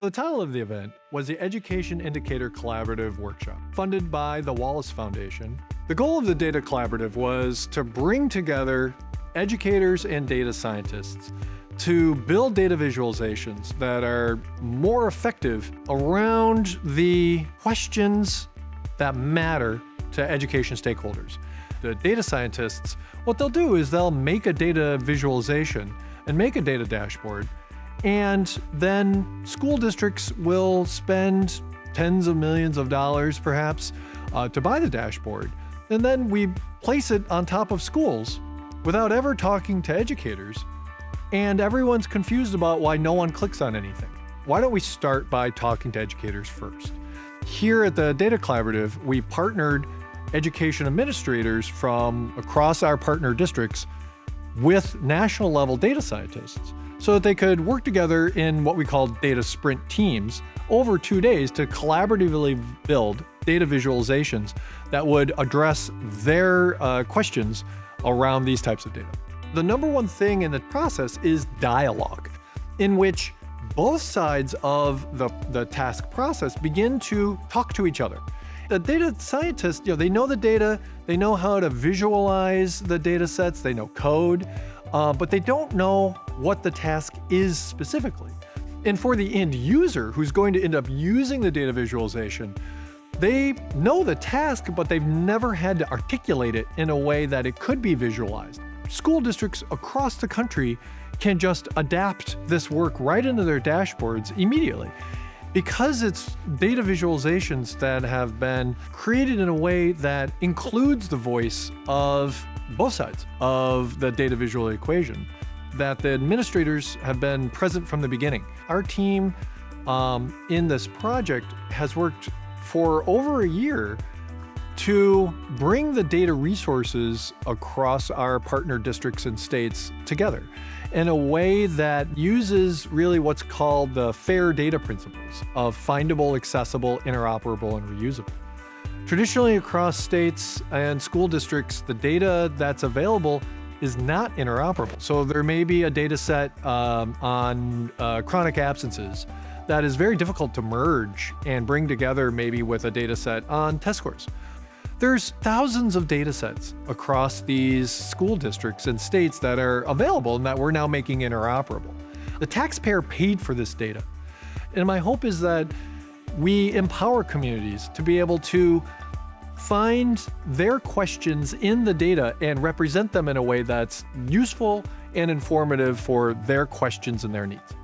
The title of the event was the Education Indicator Collaborative Workshop, funded by the Wallace Foundation. The goal of the Data Collaborative was to bring together educators and data scientists to build data visualizations that are more effective around the questions that matter to education stakeholders. The data scientists, what they'll do is they'll make a data visualization and make a data dashboard, and then school districts will spend tens of millions of dollars perhaps to buy the dashboard. And then we place it on top of schools without ever talking to educators. And everyone's confused about why no one clicks on anything. Why don't we start by talking to educators first? Here at the Data Collaborative, we partnered education administrators from across our partner districts with national level data scientists so that they could work together in what we call data sprint teams over 2 days to collaboratively build data visualizations that would address their questions around these types of data. The number one thing in the process is dialogue, in which both sides of the task process begin to talk to each other. The data scientists, they know the data, they know how to visualize the data sets, they know code, but they don't know what the task is specifically. And for the end user who's going to end up using the data visualization, they know the task, but they've never had to articulate it in a way that it could be visualized. School districts across the country can just adapt this work right into their dashboards immediately. Because it's data visualizations that have been created in a way that includes the voice of both sides of the data visual equation, that the administrators have been present from the beginning. Our team in this project has worked for over a year to bring the data resources across our partner districts and states together in a way that uses really what's called the FAIR data principles of findable, accessible, interoperable, and reusable. Traditionally, across states and school districts, the data that's available is not interoperable. So there may be a data set on chronic absences that is very difficult to merge and bring together maybe with a data set on test scores. There's thousands of data sets across these school districts and states that are available and that we're now making interoperable. The taxpayer paid for this data. And my hope is that we empower communities to be able to find their questions in the data and represent them in a way that's useful and informative for their questions and their needs.